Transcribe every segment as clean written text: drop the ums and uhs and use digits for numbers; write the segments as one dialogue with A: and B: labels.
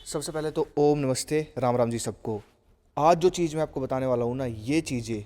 A: सबसे पहले तो ओम नमस्ते राम राम जी सबको। आज जो चीज़ मैं आपको बताने वाला हूँ ना, ये चीज़ें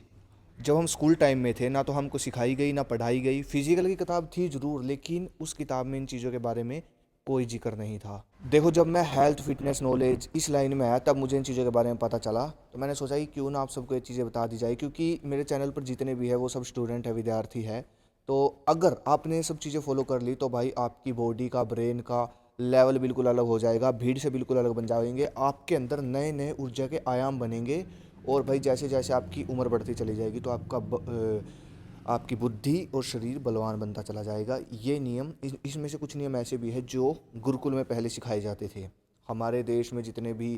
A: जब हम स्कूल टाइम में थे ना तो हमको सिखाई गई ना पढ़ाई गई। फिजिकल की किताब थी ज़रूर, लेकिन उस किताब में इन चीज़ों के बारे में कोई जिक्र नहीं था। देखो, जब मैं हेल्थ फिटनेस नॉलेज इस लाइन में आया तब मुझे इन चीज़ों के बारे में पता चला, तो मैंने सोचा कि क्यों ना आप सबको ये चीज़ें बता दी जाए, क्योंकि मेरे चैनल पर जितने भी है वो सब स्टूडेंट है, विद्यार्थी है। तो अगर आपने ये सब चीज़ें फॉलो कर ली तो भाई आपकी बॉडी का, ब्रेन का लेवल बिल्कुल अलग हो जाएगा, भीड़ से बिल्कुल अलग बन जाएंगे, आपके अंदर नए नए ऊर्जा के आयाम बनेंगे। और भाई जैसे जैसे आपकी उम्र बढ़ती चली जाएगी तो आपकी बुद्धि और शरीर बलवान बनता चला जाएगा। ये नियम इसमें से कुछ नियम ऐसे भी है जो गुरुकुल में पहले सिखाए जाते थे। हमारे देश में जितने भी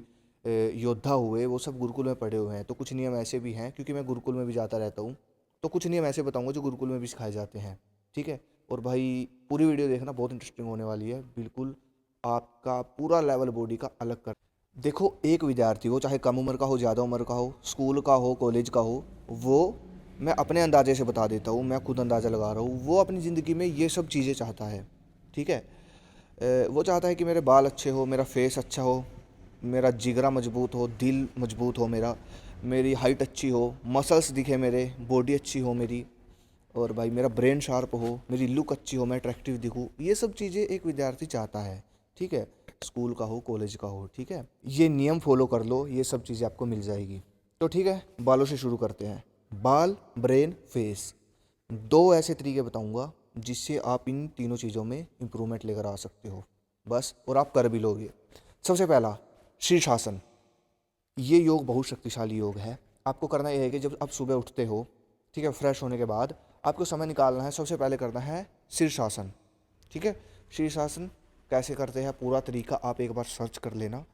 A: योद्धा हुए वो सब गुरुकुल में पढ़े हुए हैं, तो कुछ नियम ऐसे भी हैं, क्योंकि मैं गुरुकुल में भी जाता रहता हूँ। तो कुछ नियम ऐसे बताऊंगा जो गुरुकुल में भी सिखाए जाते हैं। ठीक है। और भाई पूरी वीडियो देखना, बहुत इंटरेस्टिंग होने वाली है बिल्कुल। आपका पूरा लेवल बॉडी का अलग कर देखो, एक विद्यार्थी हो, चाहे कम उम्र का हो, ज़्यादा उम्र का हो, स्कूल का हो, कॉलेज का हो, वो मैं अपने अंदाजे से बता देता हूँ, मैं खुद अंदाज़ा लगा रहा हूँ, वो अपनी ज़िंदगी में ये सब चीज़ें चाहता है। ठीक है। वो चाहता है कि मेरे बाल अच्छे हो, मेरा फेस अच्छा हो, मेरा जिगरा मजबूत हो, दिल मजबूत हो मेरी हाइट अच्छी हो, मसल्स दिखे मेरे, बॉडी अच्छी हो मेरी, और भाई मेरा ब्रेन शार्प हो, मेरी लुक अच्छी हो, मैं अट्रैक्टिव दिखूँ। ये सब चीज़ें एक विद्यार्थी चाहता है। ठीक है। स्कूल का हो, कॉलेज का हो। ठीक है। ये नियम फॉलो कर लो, ये सब चीज़ें आपको मिल जाएगी। तो ठीक है, बालों से शुरू करते हैं। बाल, ब्रेन, फेस, दो ऐसे तरीके बताऊंगा जिससे आप इन तीनों चीज़ों में इंप्रूवमेंट लेकर आ सकते हो, बस, और आप कर भी लोगे। सबसे पहला, शीर्षासन। ये योग बहुत शक्तिशाली योग है। आपको करना यह है कि जब आप सुबह उठते हो, ठीक है, फ्रेश होने के बाद आपको समय निकालना है, सबसे पहले करना है शीर्षासन। ठीक है। शीर्षासन कैसे करते हैं, पूरा तरीका आप एक बार सर्च कर लेना।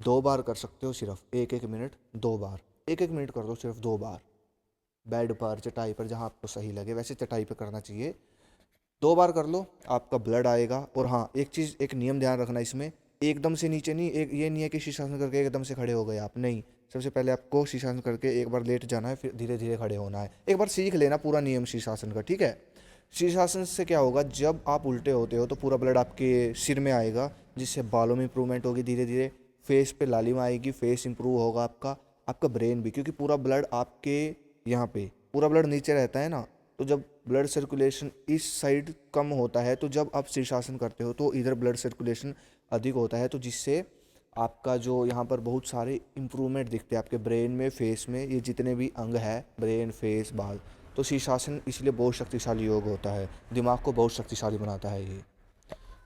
A: 2 बार कर सकते हो, सिर्फ 1-1 मिनट, 2 बार। 1-1 मिनट कर दो, सिर्फ 2 बार। बेड पर, चटाई पर, जहाँ आपको सही लगे, वैसे चटाई पर करना चाहिए। 2 बार कर लो, आपका ब्लड आएगा। और हाँ, एक चीज़, एक नियम ध्यान रखना इसमें, एकदम से नीचे नहीं, एक ये नहीं है कि शीर्षासन करके एकदम से खड़े हो गए आप, नहीं। सबसे पहले आपको शीर्षासन करके एक बार लेट जाना है, फिर धीरे धीरे खड़े होना है। एक बार सीख लेना पूरा नियम शीर्षासन का। ठीक है। शीर्षासन से क्या होगा, जब आप उल्टे होते हो तो पूरा ब्लड आपके सिर में आएगा, जिससे बालों में इंप्रूवमेंट होगी धीरे धीरे, फेस पे लालिमा आएगी, फेस इंप्रूव होगा आपका, आपका ब्रेन भी, क्योंकि पूरा ब्लड आपके यहाँ पे, पूरा ब्लड नीचे रहता है ना। तो जब ब्लड सर्कुलेशन इस साइड कम होता है, तो जब आप शीर्षासन करते हो तो इधर ब्लड सर्कुलेशन अधिक होता है, तो जिससे आपका जो यहाँ पर बहुत सारे इंप्रूवमेंट दिखते हैं आपके ब्रेन में, फेस में, ये जितने भी अंग है, ब्रेन, फेस, बाल। तो शीर्षासन इसलिए बहुत शक्तिशाली योग होता है, दिमाग को बहुत शक्तिशाली बनाता है ये।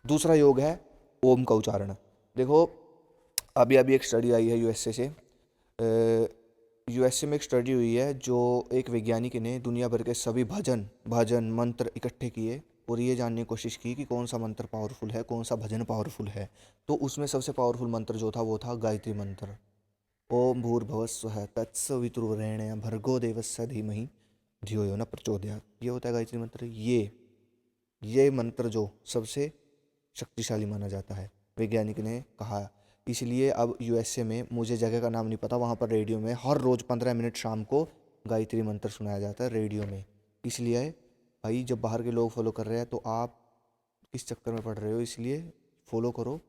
A: दूसरा योग है ओम का उच्चारण। देखो, अभी अभी एक स्टडी आई है यूएसए से। यूएसए में एक स्टडी हुई है, जो एक वैज्ञानिक ने दुनिया भर के सभी भजन भजन मंत्र इकट्ठे किए और ये जानने की कोशिश की कि कौन सा मंत्र पावरफुल है, कौन सा भजन पावरफुल है। तो उसमें सबसे पावरफुल मंत्र जो था वो था गायत्री मंत्र। ओम भूर्भुवः स्वः तत्सवितुर्वरेण्यं भर्गो देवस्य धीमहि धियो यो न प्रचोदयात्। ये होता है गायत्री मंत्र। ये मंत्र जो सबसे शक्तिशाली माना जाता है, वैज्ञानिक ने कहा। इसलिए अब यूएसए में, मुझे जगह का नाम नहीं पता, वहाँ पर रेडियो में हर रोज़ 15 मिनट शाम को गायत्री मंत्र सुनाया जाता है रेडियो में। इसलिए भाई, जब बाहर के लोग फॉलो कर रहे हैं तो आप किस चक्कर में पड़ रहे हो, इसलिए फॉलो करो।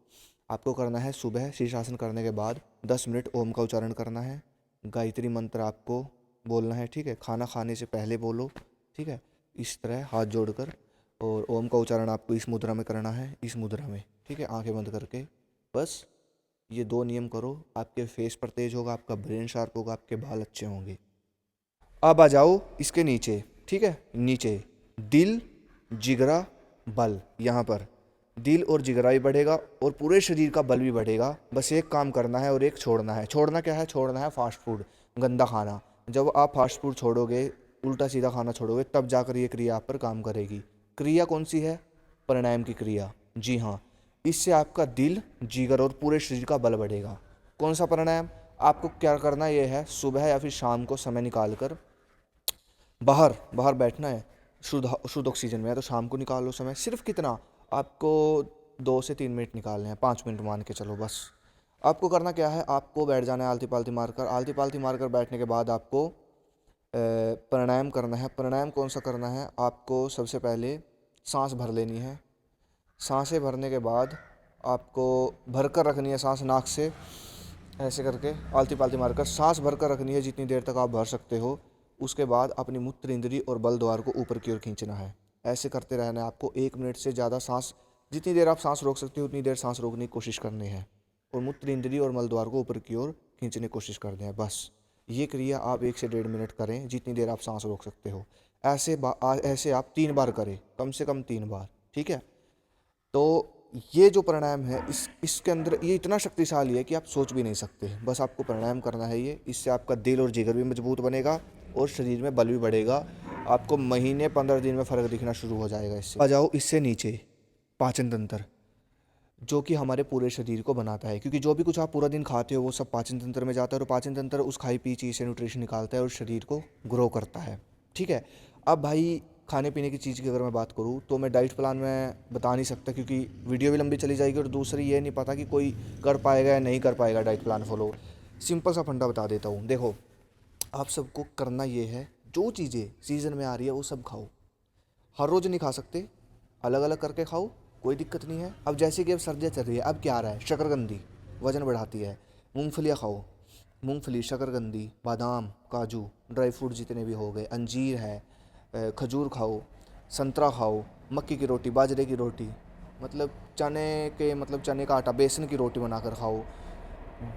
A: आपको करना है, सुबह शीर्षासन करने के बाद 10 मिनट ओम का उच्चारण करना है, गायत्री मंत्र आपको बोलना है। ठीक है। खाना खाने से पहले बोलो। ठीक है। इस तरह हाथ जोड़कर, और ओम का उच्चारण आपको इस मुद्रा में करना है, इस मुद्रा में। ठीक है, आंखें बंद करके। बस ये 2 नियम करो, आपके फेस पर तेज होगा, आपका ब्रेन शार्प होगा, आपके बाल अच्छे होंगे। अब आ जाओ इसके नीचे। ठीक है। नीचे दिल, जिगरा, बल। यहाँ पर दिल और जिगरा भी बढ़ेगा और पूरे शरीर का बल भी बढ़ेगा। बस एक काम करना है और एक छोड़ना है। छोड़ना क्या है? छोड़ना है फास्ट फूड, गंदा खाना। जब आप फास्ट फूड छोड़ोगे, उल्टा सीधा खाना छोड़ोगे, तब जाकर ये क्रिया आप पर काम करेगी। क्रिया कौन सी है? प्राणायाम की क्रिया। जी हाँ। इससे आपका दिल, जिगर और पूरे शरीर का बल बढ़ेगा। कौन सा प्राणायाम? आपको क्या करना ये है, सुबह या फिर शाम को समय निकाल कर बाहर बाहर बैठना है। शुद्ध शुद्ध ऑक्सीजन में है तो शाम को निकाल लो समय। सिर्फ कितना? आपको 2 से 3 मिनट निकालने हैं, 5 मिनट मान के चलो बस। आपको करना क्या है, आपको बैठ जाना है आलती पालती मारकर। आलती पालती मारकर बैठने के बाद आपको प्राणायाम करना है। प्राणायाम कौन सा करना है? आपको सबसे पहले सांस भर लेनी है। सांसें भरने के बाद आपको भर कर रखनी है सांस नाक से, ऐसे करके आलती पालती मारकर सांस भर कर रखनी है जितनी देर तक आप भर सकते हो। उसके बाद अपनी मूत्र इंद्री और बल द्वार को ऊपर की ओर खींचना है। ऐसे करते रहना है आपको। 1 मिनट से ज़्यादा सांस, जितनी देर आप सांस रोक सकते हो उतनी देर सांस रोकने की कोशिश करनी है, और मूत्र इंद्री और मल द्वार को ऊपर की ओर खींचने की कोशिश करनी है। बस ये क्रिया आप 1 से 1.5 मिनट करें, जितनी देर आप सांस रोक सकते हो। ऐसे आप 3 बार करें, कम से कम 3 बार। ठीक है। तो ये जो प्राणायाम है, इसके अंदर ये इतना शक्तिशाली है कि आप सोच भी नहीं सकते। बस आपको प्राणायाम करना है ये। इससे आपका दिल और जिगर भी मजबूत बनेगा और शरीर में बल भी बढ़ेगा। आपको महीने 15 दिन में फ़र्क दिखना शुरू हो जाएगा इससे। आ जाओ इससे नीचे, पाचन तंत्र, जो कि हमारे पूरे शरीर को बनाता है, क्योंकि जो भी कुछ आप पूरा दिन खाते हो वो सब पाचन तंत्र में जाता है, और पाचन तंत्र उस खाई पी चीज़ से न्यूट्रिशन निकालता है और शरीर को ग्रो करता है। ठीक है। अब भाई खाने पीने की चीज़ की अगर मैं बात करूँ तो मैं डाइट प्लान में बता नहीं सकता, क्योंकि वीडियो भी लंबी चली जाएगी, और दूसरी ये नहीं पता कि कोई कर पाएगा या नहीं कर पाएगा डाइट प्लान फॉलो। सिंपल सा फंडा बता देता हूँ। देखो, आप सबको करना ये है, जो चीज़ें सीज़न में आ रही है वो सब खाओ। हर रोज़ नहीं खा सकते, अलग अलग करके खाओ, कोई दिक्कत नहीं है। अब जैसे कि अब सर्दियाँ चल रही है, अब क्या आ रहा है, शकरकंदी वज़न बढ़ाती है। मूंगफलियाँ खाओ, मूंगफली, शकरकंदी, बादाम, काजू, ड्राई फ्रूट जितने भी हो गए, अंजीर है, खजूर खाओ, संतरा खाओ, मक्की की रोटी, बाजरे की रोटी, मतलब चने का आटा, बेसन की रोटी बनाकर खाओ।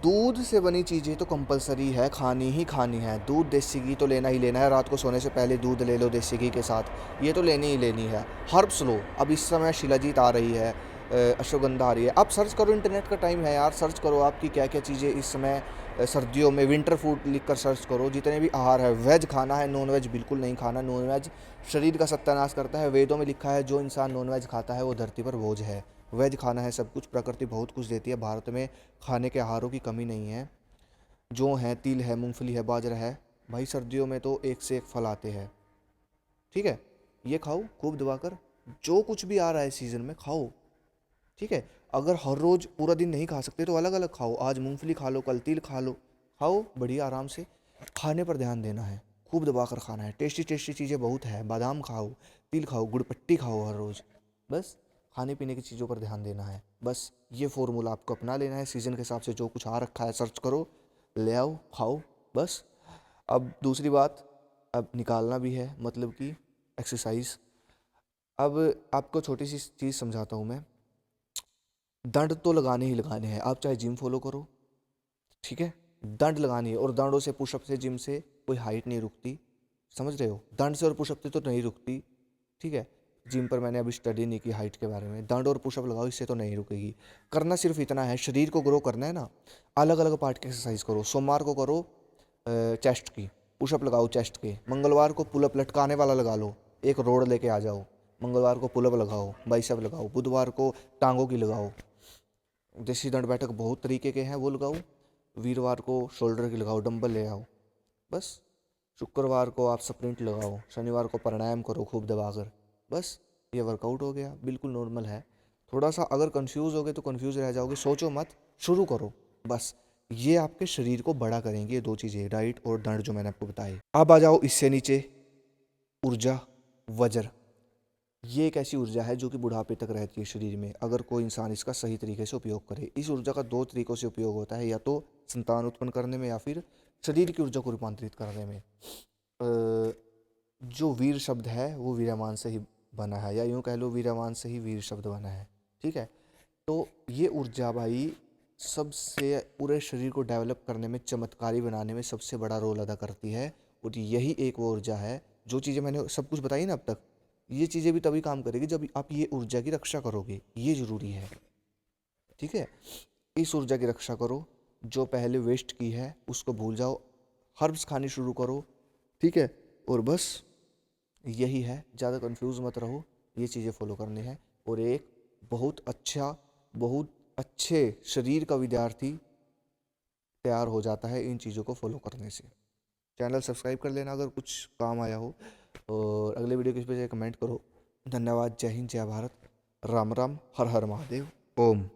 A: दूध से बनी चीज़ें तो कंपलसरी है, खानी ही खानी है। दूध देसी घी तो लेना ही लेना है। रात को सोने से पहले दूध ले लो देसी घी के साथ, ये तो लेनी ही लेनी है। हर्ब्स लो, अब इस समय शिलाजीत आ रही है, अश्वगंधा आ रही है। आप सर्च करो, इंटरनेट का टाइम है यार, सर्च करो आपकी क्या क्या चीज़ें इस समय सर्दियों में, विंटर फूड लिख कर सर्च करो। जितने भी आहार है, वेज खाना है, नॉन वेज बिल्कुल नहीं खाना। नॉन वेज शरीर का सत्यानाश करता है। वेदों में लिखा है जो इंसान नॉन वेज खाता है वो धरती पर बोझ है। वेज खाना है सब कुछ। प्रकृति बहुत कुछ देती है, भारत में खाने के आहारों की कमी नहीं है। जो है, तिल है, मूंगफली है, बाजरा है। भाई सर्दियों में तो एक से एक फल आते हैं। ठीक है। ये खाओ खूब दबाकर, जो कुछ भी आ रहा है सीजन में खाओ। ठीक है। अगर हर रोज पूरा दिन नहीं खा सकते तो अलग अलग खाओ। आज मूंगफली खा लो, कल तिल खा लो, खाओ बढ़िया आराम से। खाने पर ध्यान देना है, खूब दबाकर खाना है। टेस्टी टेस्टी चीज़ें बहुत है, बादाम खाओ, तिल खाओ, गुड़पट्टी खाओ हर रोज़। बस खाने पीने की चीज़ों पर ध्यान देना है। बस ये फॉर्मूला आपको अपना लेना है। सीज़न के हिसाब से जो कुछ आ रखा है सर्च करो, ले आओ, खाओ। बस। अब दूसरी बात, अब निकालना भी है, मतलब कि एक्सरसाइज। अब आपको छोटी सी चीज़ समझाता हूँ मैं। दंड तो लगाने ही लगाने हैं, आप चाहे जिम फॉलो करो। ठीक है। दंड लगानी है, और दंडों से, पुशअप से, जिम से कोई हाइट नहीं रुकती। समझ रहे हो, दंड से और पुशअप से तो नहीं रुकती। ठीक है। जिम पर मैंने अभी स्टडी नहीं की हाइट के बारे में। दंड और पुशअप लगाओ, इससे तो नहीं रुकेगी। करना सिर्फ इतना है, शरीर को ग्रो करना है ना। अलग अलग पार्ट की एक्सरसाइज करो। सोमवार को करो चेस्ट की, पुशअप लगाओ चेस्ट के। मंगलवार को पुलअप लटकाने वाला लगा लो, एक रोड लेके आ जाओ। मंगलवार को पुलअप लगाओ, बाइसेप लगाओ। बुधवार को टांगों की लगाओ। देसी दंड बैठक बहुत तरीके के हैं, वो लगाओ। वीरवार को शोल्डर की लगाओ, डंबल ले आओ। बस। शुक्रवार को आप स्प्रिंट लगाओ, शनिवार को प्राणायाम करो खूब दबाकर। बस ये वर्कआउट हो गया, बिल्कुल नॉर्मल है। थोड़ा सा अगर कंफ्यूज हो गए तो कंफ्यूज रह जाओगे, सोचो मत, शुरू करो। बस ये आपके शरीर को बड़ा करेंगे, ये दो चीज़ें, डाइट और दंड जो मैंने आपको बताए। अब आ जाओ इससे नीचे, ऊर्जा, वज्र। ये एक ऐसी ऊर्जा है जो कि बुढ़ापे तक रहती है शरीर में, अगर कोई इंसान इसका सही तरीके से उपयोग करे। इस ऊर्जा का 2 तरीकों से उपयोग होता है, या तो संतान उत्पन्न करने में, या फिर शरीर की ऊर्जा को रूपांतरित करने में। जो वीर शब्द है वो वीरामान से ही बना है, या यूँ कह लो वीरामान से ही वीर शब्द बना है। ठीक है। तो ये ऊर्जा भाई सबसे पूरे शरीर को डेवलप करने में, चमत्कारी बनाने में सबसे बड़ा रोल अदा करती है। और यही एक वो ऊर्जा है, जो चीज़ें मैंने सब कुछ बताई ना अब तक, ये चीज़ें भी तभी काम करेगी जब आप ये ऊर्जा की रक्षा करोगे। ये ज़रूरी है। ठीक है। इस ऊर्जा की रक्षा करो। जो पहले वेस्ट की है उसको भूल जाओ, हर्ब्स खानी शुरू करो। ठीक है। और बस यही है, ज़्यादा कंफ्यूज मत रहो, ये चीज़ें फॉलो करनी है। और एक बहुत अच्छा, बहुत अच्छे शरीर का विद्यार्थी तैयार हो जाता है इन चीज़ों को फॉलो करने से। चैनल सब्सक्राइब कर लेना अगर कुछ काम आया हो, और अगले वीडियो किस पे कमेंट करो। धन्यवाद। जय हिंद, जय भारत, राम राम, हर हर महादेव, ओम।